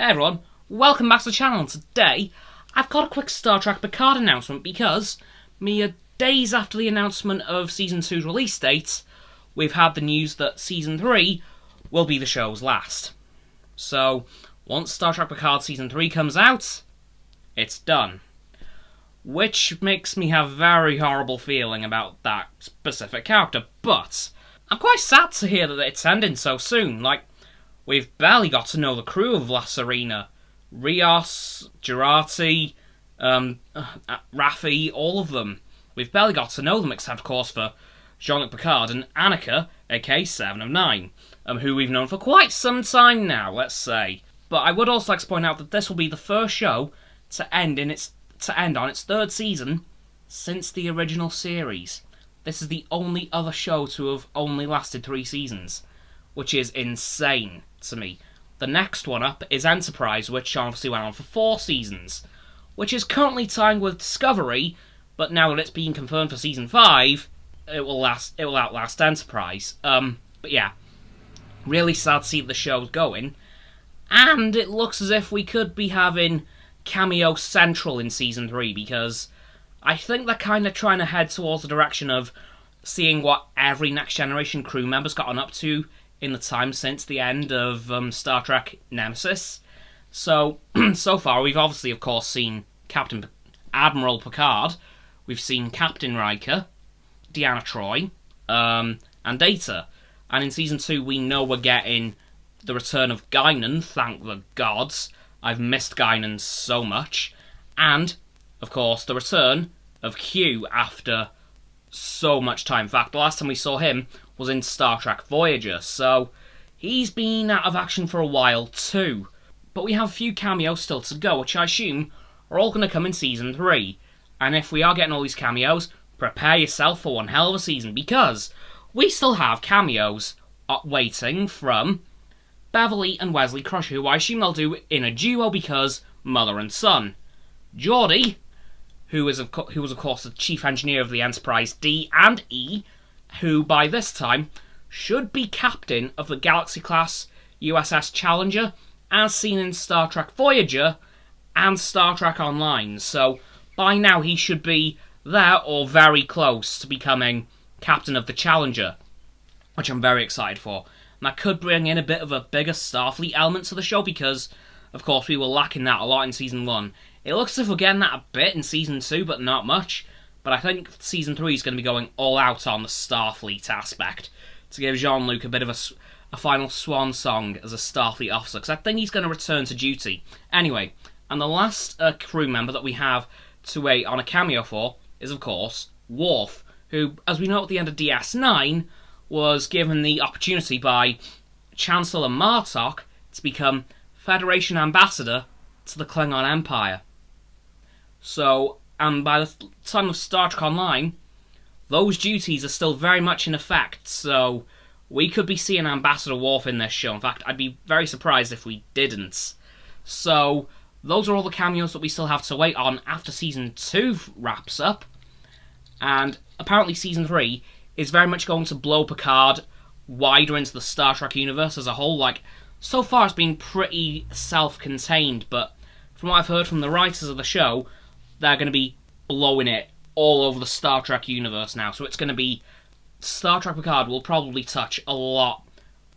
Hey everyone, welcome back to the channel. Today, I've got a quick Star Trek Picard announcement because mere days after the announcement of Season 2's release date, we've had the news that Season 3 will be the show's last. So, once Star Trek Picard Season 3 comes out, it's done. Which makes me have a very horrible feeling about that specific character, but I'm quite sad to hear that it's ending so soon. We've barely got to know the crew of La Serena. Rios, Jurati, Raffi, all of them. We've barely got to know them, except, of course, for Jean-Luc Picard and Annika, aka 7 of 9, who we've known for quite some time now, let's say. But I would also like to point out that this will be the first show to end on its third season since the original series. This is the only other show to have only lasted 3 seasons, which is insane to me. The next one up is Enterprise, which obviously went on for 4 seasons, which is currently tying with Discovery, but now that it's been confirmed for Season 5, it will outlast Enterprise. But yeah, really sad to see the show's going, and it looks as if we could be having Cameo Central in Season 3, because I think they're kind of trying to head towards the direction of seeing what every Next Generation crew member's gotten up to in the time since the end of Star Trek Nemesis. So far, we've obviously, of course, seen Admiral Picard, we've seen Captain Riker, Deanna Troi, and Data. And in Season 2, we know we're getting the return of Guinan, thank the gods. I've missed Guinan so much. And, of course, the return of Q after so much time. In fact, the last time we saw him was in Star Trek Voyager, so he's been out of action for a while too. But we have a few cameos still to go, which I assume are all going to come in Season 3. And if we are getting all these cameos, prepare yourself for one hell of a season, because we still have cameos waiting from Beverly and Wesley Crusher, who I assume they'll do in a duo because mother and son. Geordi, who was of course the chief engineer of the Enterprise D and E, who by this time should be captain of the Galaxy-class USS Challenger, as seen in Star Trek Voyager and Star Trek Online. So by now he should be there or very close to becoming captain of the Challenger, which I'm very excited for. And that could bring in a bit of a bigger Starfleet element to the show, because, of course, we were lacking that a lot in Season 1. It looks as if we're getting that a bit in Season 2, but not much. But I think Season 3 is going to be going all out on the Starfleet aspect, to give Jean-Luc a bit of a final swan song as a Starfleet officer, because I think he's going to return to duty. Anyway, and the last crew member that we have to wait on a cameo for is, of course, Worf, who, as we know at the end of DS9, was given the opportunity by Chancellor Martok to become Federation Ambassador to the Klingon Empire. So, and by the time of Star Trek Online, those duties are still very much in effect, so we could be seeing Ambassador Worf in this show. In fact, I'd be very surprised if we didn't. So, those are all the cameos that we still have to wait on after Season 2 wraps up, and apparently Season 3 is very much going to blow Picard wider into the Star Trek universe as a whole. So far it's been pretty self-contained, but from what I've heard from the writers of the show, they're going to be blowing it all over the Star Trek universe now. So it's going to be... Star Trek Picard will probably touch a lot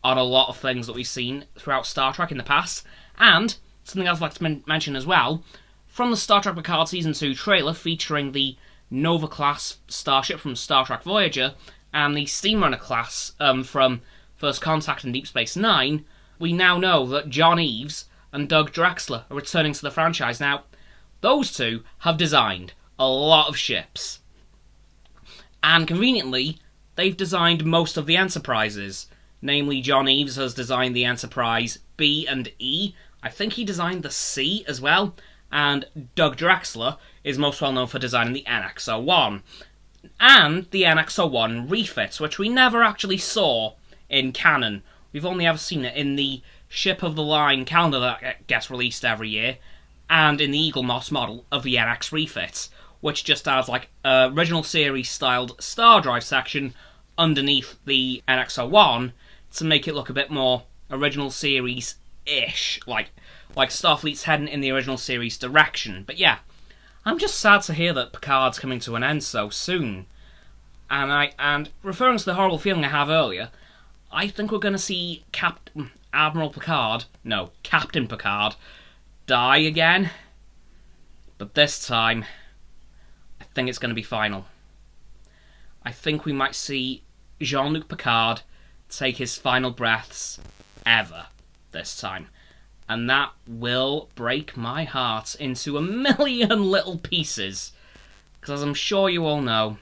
on a lot of things that we've seen throughout Star Trek in the past. And, something else I'd like to mention as well, from the Star Trek Picard Season 2 trailer featuring the Nova-class starship from Star Trek Voyager and the Steamrunner class from First Contact and Deep Space Nine, we now know that John Eves and Doug Drexler are returning to the franchise. Now, those two have designed a lot of ships. And conveniently, they've designed most of the Enterprises. Namely, John Eves has designed the Enterprise B and E. I think he designed the C as well. And Doug Drexler is most well known for designing the NX-01. And the NX-01 refits, which we never actually saw in canon. We've only ever seen it in the Ship of the Line calendar that gets released every year, and in the Eagle Moss model of the NX refits, which just adds original series styled star drive section underneath the NX-01 to make it look a bit more original series ish, like Starfleet's heading in the original series direction. But yeah, I'm just sad to hear that Picard's coming to an end so soon. And referring to the horrible feeling I have earlier, I think we're going to see Captain Picard die again. But this time, I think it's going to be final. I think we might see Jean-Luc Picard take his final breaths ever this time. And that will break my heart into a million little pieces. Because as I'm sure you all know,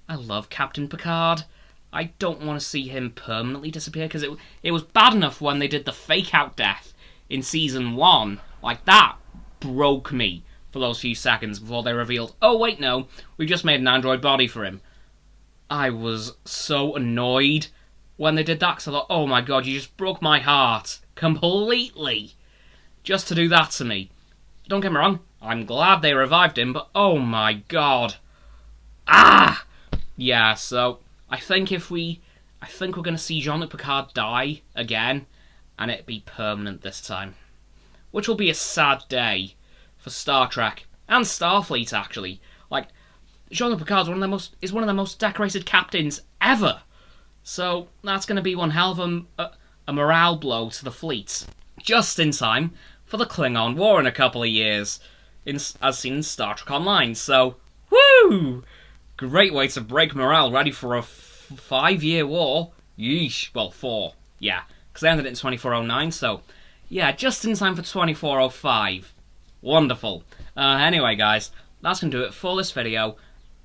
I love Captain Picard. I don't want to see him permanently disappear, because it was bad enough when they did the fake-out death in Season 1. Like, that broke me for those few seconds before they revealed, oh wait, no, we just made an android body for him. I was so annoyed when they did that, because I thought, oh my god, you just broke my heart completely just to do that to me. Don't get me wrong, I'm glad they revived him, but oh my god. Ah! Yeah, so I think we're going to see Jean-Luc Picard die again, and it be permanent this time. Which will be a sad day for Star Trek, and Starfleet actually. Like, Jean-Luc Picard is one of the most decorated captains ever. So that's going to be one hell of a morale blow to the fleet. Just in time for the Klingon War in a couple of years, as seen in Star Trek Online. So, woo! Great way to break morale, ready for a 5-year war. Yeesh. Well, 4. Yeah, because they ended it in 2409, so yeah, just in time for 2405. Wonderful. Anyway, guys, that's going to do it for this video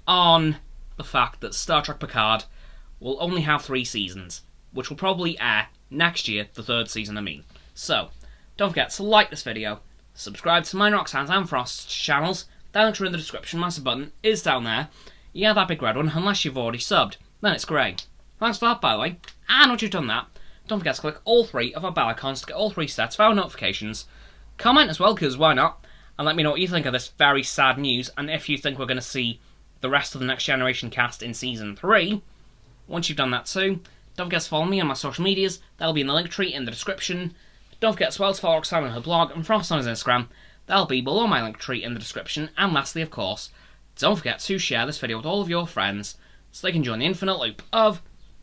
on the fact that Star Trek Picard will only have 3 seasons, which will probably air next year, the 3rd season, I mean. So, don't forget to like this video, subscribe to mine, Roxanne's and Frost's channels, down in the description, massive button is down there. Yeah, that big red one, unless you've already subbed, then it's grey. Thanks for that, by the way, and once you've done that, don't forget to click all 3 of our bell icons to get all 3 sets of our notifications. Comment as well, because why not? And let me know what you think of this very sad news, and if you think we're going to see the rest of the Next Generation cast in Season 3. Once you've done that too, don't forget to follow me on my social medias. That'll be in the link tree in the description. Don't forget as well to follow Roxanne on her blog and Frost on his Instagram. That'll be below my link tree in the description. And lastly, of course, don't forget to share this video with all of your friends so they can join the infinite loop of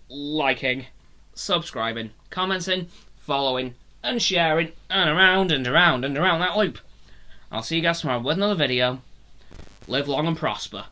liking, subscribing, commenting, following, and sharing, and around and around and around that loop. I'll see you guys tomorrow with another video. Live long and prosper.